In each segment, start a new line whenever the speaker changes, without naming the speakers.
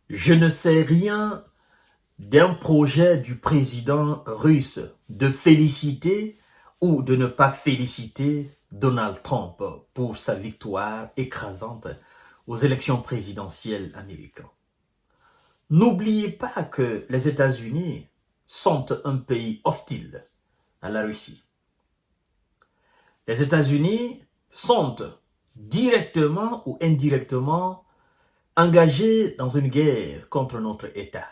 Je ne sais rien d'un projet du président russe de féliciter ou de ne pas féliciter Donald Trump pour sa victoire écrasante aux élections présidentielles américaines. N'oubliez pas que les États-Unis sont un pays hostile à la Russie. Les États-Unis sont directement ou indirectement engagés dans une guerre contre notre État.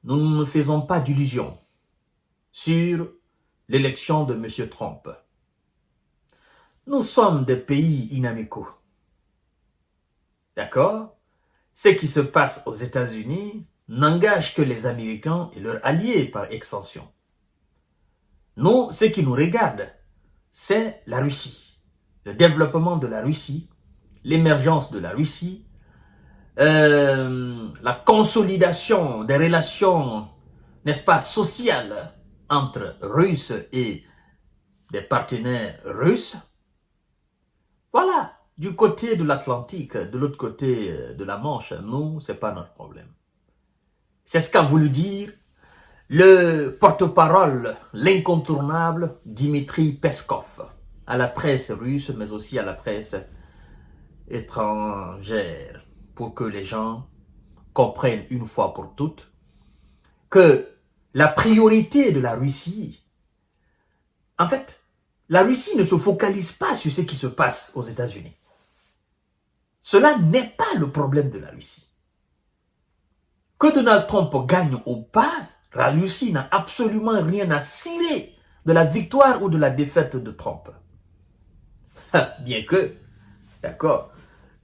Nous ne faisons pas d'illusions sur l'élection de M. Trump. Nous sommes des pays inamicaux. D'accord? Ce qui se passe aux États-Unis n'engage que les Américains et leurs alliés par extension. Nous, ce qui nous regarde, c'est la Russie, le développement de la Russie, l'émergence de la Russie, la consolidation des relations, n'est-ce pas, sociales entre Russes et des partenaires russes. Voilà, du côté de l'Atlantique, de l'autre côté de la Manche, nous, c'est pas notre problème. C'est ce qu'a voulu dire le porte-parole, l'incontournable Dmitri Peskov, à la presse russe, mais aussi à la presse étrangère, pour que les gens comprennent une fois pour toutes que la priorité de la Russie, en fait, la Russie ne se focalise pas sur ce qui se passe aux États-Unis. Cela n'est pas le problème de la Russie. Que Donald Trump gagne ou pas, la Russie n'a absolument rien à cirer de la victoire ou de la défaite de Trump. Bien que, d'accord,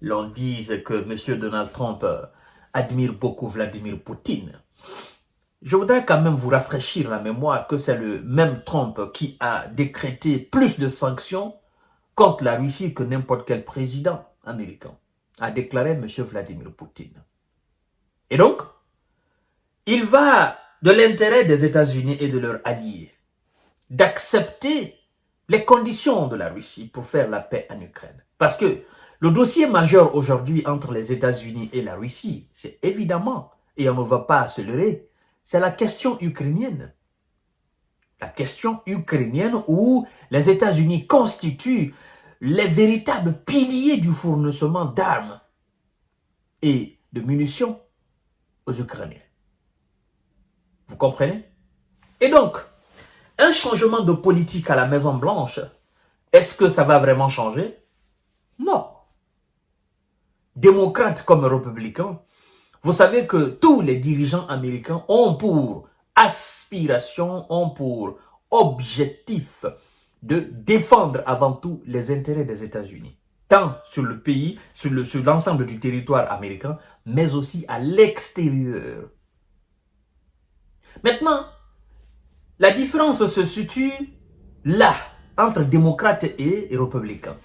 l'on dise que M. Donald Trump admire beaucoup Vladimir Poutine. Je voudrais quand même vous rafraîchir la mémoire que c'est le même Trump qui a décrété plus de sanctions contre la Russie que n'importe quel président américain, a déclaré M. Vladimir Poutine. Et donc, il va de l'intérêt des États-Unis et de leurs alliés d'accepter les conditions de la Russie pour faire la paix en Ukraine. Parce que le dossier majeur aujourd'hui entre les États-Unis et la Russie, c'est évidemment, et on ne va pas se leurrer, c'est la question ukrainienne. La question ukrainienne où les États-Unis constituent les véritables piliers du fournissement d'armes et de munitions aux Ukrainiens. Vous comprenez? Et donc, un changement de politique à la Maison-Blanche, est-ce que ça va vraiment changer? Non. Démocrates comme républicains, vous savez que tous les dirigeants américains ont pour aspiration, ont pour objectif de défendre avant tout les intérêts des États-Unis, tant sur le pays, sur l'ensemble du territoire américain, mais aussi à l'extérieur. Maintenant, la différence se situe là, entre démocrates et républicains.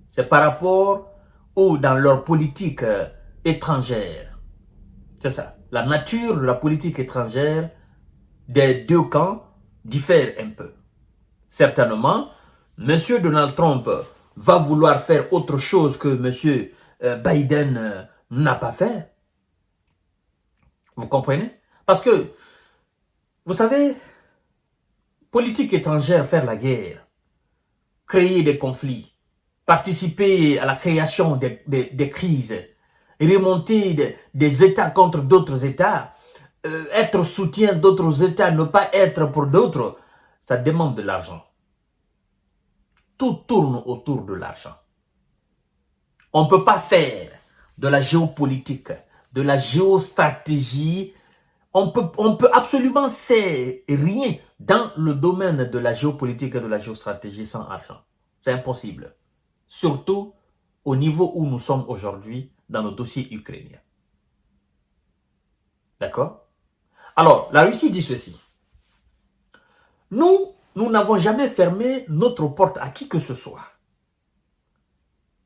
C'est par rapport ou dans leur politique étrangère. C'est ça. La nature de la politique étrangère des deux camps diffère un peu. Certainement, M. Donald Trump va vouloir faire autre chose que M. Biden n'a pas fait. Vous comprenez? Parce que, vous savez, politique étrangère, faire la guerre, créer des conflits, participer à la création des crises, remonter des États contre d'autres États, être soutien d'autres États, ne pas être pour d'autres, ça demande de l'argent. Tout tourne autour de l'argent. On ne peut pas faire de la géopolitique, de la géostratégie. On peut absolument faire rien dans le domaine de la géopolitique et de la géostratégie sans argent. C'est impossible. Surtout au niveau où nous sommes aujourd'hui dans le dossier ukrainien. D'accord? Alors, la Russie dit ceci. Nous n'avons jamais fermé notre porte à qui que ce soit.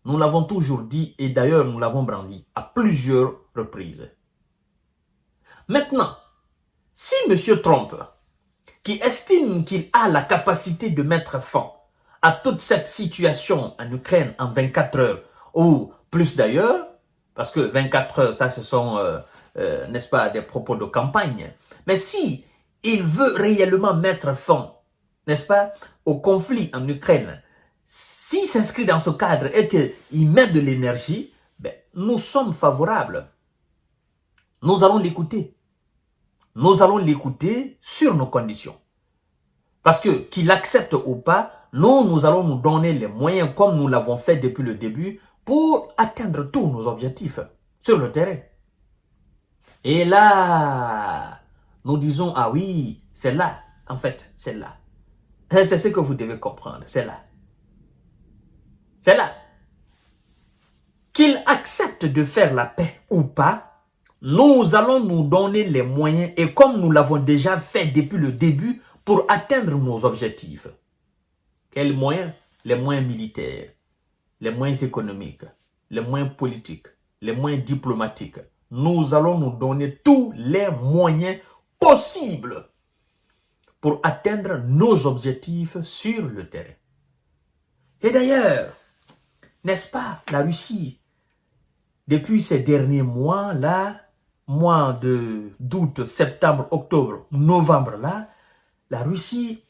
Nous l'avons toujours dit et d'ailleurs nous l'avons brandi à plusieurs reprises. Maintenant, si M. Trump, qui estime qu'il a la capacité de mettre fin à toute cette situation en Ukraine en 24 heures, ou plus d'ailleurs, Parce que 24 heures, ça, ce sont, n'est-ce pas, des propos de campagne. Mais si il veut réellement mettre fin, n'est-ce pas, au conflit en Ukraine, s'il s'inscrit dans ce cadre et qu'il met de l'énergie, ben, nous sommes favorables. Nous allons l'écouter. Nous allons l'écouter sur nos conditions. Parce que qu'il accepte ou pas, nous allons nous donner les moyens, comme nous l'avons fait depuis le début, pour atteindre tous nos objectifs sur le terrain. Et là, nous disons, ah oui, c'est là, en fait, c'est là. C'est ce que vous devez comprendre, c'est là. C'est là. Qu'il accepte de faire la paix ou pas, nous allons nous donner les moyens, et comme nous l'avons déjà fait depuis le début, pour atteindre nos objectifs. Quels moyens? Les moyens militaires, les moyens économiques, les moyens politiques, les moyens diplomatiques. Nous allons nous donner tous les moyens possibles pour atteindre nos objectifs sur le terrain. Et d'ailleurs, n'est-ce pas, la Russie, depuis ces derniers mois-là, mois d'août, septembre, octobre, novembre-là, la Russie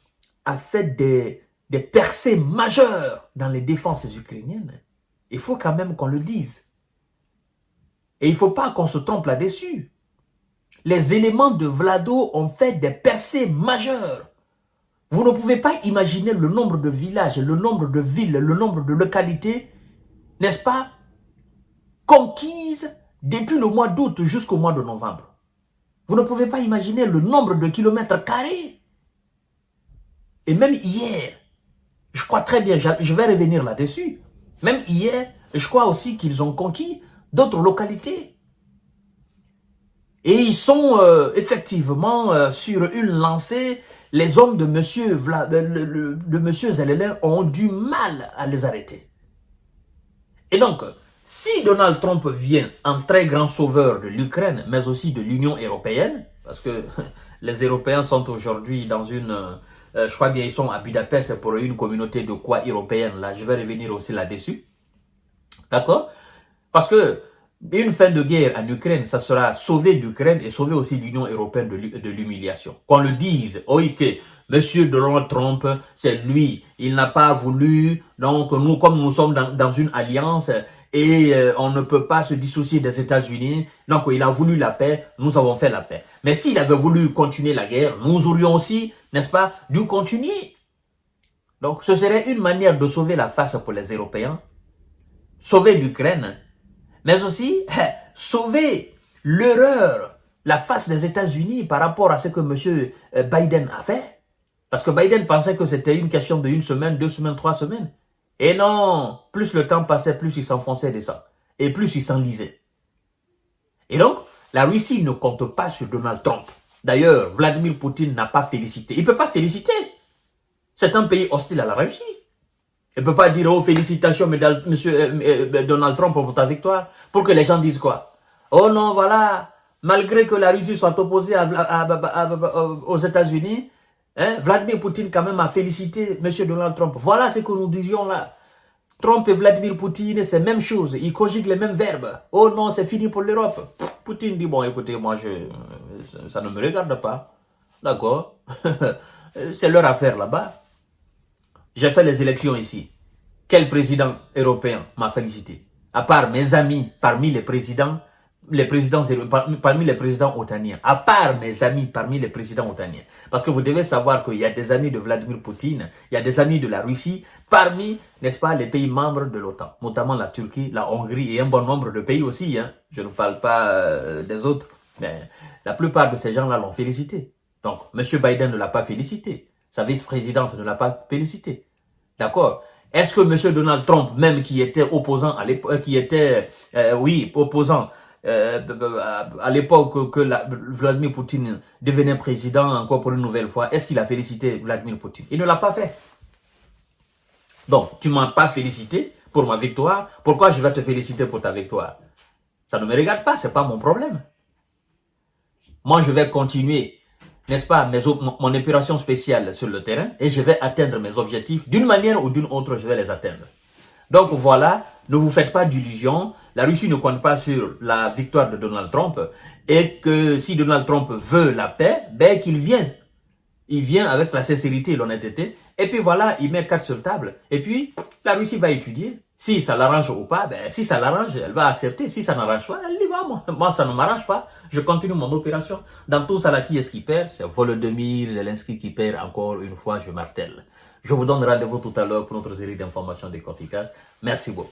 a fait des percées majeures dans les défenses ukrainiennes. Il faut quand même qu'on le dise. Et il ne faut pas qu'on se trompe là-dessus. Les éléments de Vlado ont fait des percées majeures. Vous ne pouvez pas imaginer le nombre de villages, le nombre de villes, le nombre de localités, n'est-ce pas, conquises depuis le mois d'août jusqu'au mois de novembre. Vous ne pouvez pas imaginer le nombre de kilomètres carrés. Et même hier, je crois très bien, je vais revenir là-dessus. Même hier, je crois aussi qu'ils ont conquis d'autres localités. Et ils sont effectivement sur une lancée. Les hommes de monsieur Zelensky ont du mal à les arrêter. Et donc, si Donald Trump vient en très grand sauveur de l'Ukraine, mais aussi de l'Union européenne, parce que les Européens sont aujourd'hui dans une... je crois bien ils sont à Budapest pour une communauté de quoi européenne, là. Je vais revenir aussi là-dessus. D'accord? Parce que une fin de guerre en Ukraine, ça sera sauver l'Ukraine et sauver aussi l'Union européenne de l'humiliation. Qu'on le dise, oui, que Monsieur Donald Trump, c'est lui, il n'a pas voulu, donc nous, comme nous sommes dans une alliance, et on ne peut pas se dissocier des États-Unis, donc il a voulu la paix, nous avons fait la paix. Mais s'il avait voulu continuer la guerre, nous aurions aussi, n'est-ce pas, dû continuer. Donc ce serait une manière de sauver la face pour les Européens, sauver l'Ukraine, mais aussi sauver l'erreur, la face des États-Unis par rapport à ce que M. Biden a fait. Parce que Biden pensait que c'était une question de 1 semaine, 2 semaines, 3 semaines. Et non, plus le temps passait, plus il s'enfonçait des sangs. Et plus il s'enlisait. Et donc, la Russie ne compte pas sur Donald Trump. D'ailleurs, Vladimir Poutine n'a pas félicité. Il ne peut pas féliciter. C'est un pays hostile à la Russie. Il ne peut pas dire, oh, félicitations, monsieur Donald Trump, pour ta victoire. Pour que les gens disent quoi? Oh non, voilà, malgré que la Russie soit opposée aux États-Unis, hein, Vladimir Poutine quand même a félicité monsieur Donald Trump. Voilà ce que nous disions là. Trump et Vladimir Poutine, c'est la même chose. Ils conjuguent les mêmes verbes. Oh non, c'est fini pour l'Europe. Poutine dit, bon, écoutez, moi, ça ne me regarde pas. D'accord? C'est leur affaire là-bas. J'ai fait les élections ici. Quel président européen m'a félicité? À part mes amis parmi les présidents parmi les présidents otaniens. À part mes amis parmi les présidents otaniens. Parce que vous devez savoir qu'il y a des amis de Vladimir Poutine, il y a des amis de la Russie, parmi, n'est-ce pas, les pays membres de l'OTAN. Notamment la Turquie, la Hongrie et un bon nombre de pays aussi. Hein. Je ne parle pas des autres. Mais la plupart de ces gens-là l'ont félicité. Donc, M. Biden ne l'a pas félicité. Sa vice-présidente ne l'a pas félicité. D'accord? Est-ce que M. Donald Trump, même qui était opposant à l'époque, opposant à l'époque que Vladimir Poutine devenait président encore pour une nouvelle fois, est-ce qu'il a félicité Vladimir Poutine? Il ne l'a pas fait. Donc, tu ne m'as pas félicité pour ma victoire, pourquoi je vais te féliciter pour ta victoire? Ça ne me regarde pas, ce n'est pas mon problème. Moi, je vais continuer, n'est-ce pas, mon opération spéciale sur le terrain et je vais atteindre mes objectifs. D'une manière ou d'une autre, je vais les atteindre. Donc voilà, ne vous faites pas d'illusions. La Russie ne compte pas sur la victoire de Donald Trump et que si Donald Trump veut la paix, ben qu'il vienne. Il vient avec la sincérité et l'honnêteté. Et puis voilà, il met carte sur table. Et puis, la Russie va étudier. Si ça l'arrange ou pas, ben, si ça l'arrange, elle va accepter. Si ça n'arrange pas, elle dit, moi, ça ne m'arrange pas. Je continue mon opération. Dans tout ça, là, qui est-ce qui perd? C'est Volodymyr Zelensky qui perd encore une fois, je martèle. Je vous donne rendez-vous tout à l'heure pour notre série d'informations décortiquage. Merci beaucoup.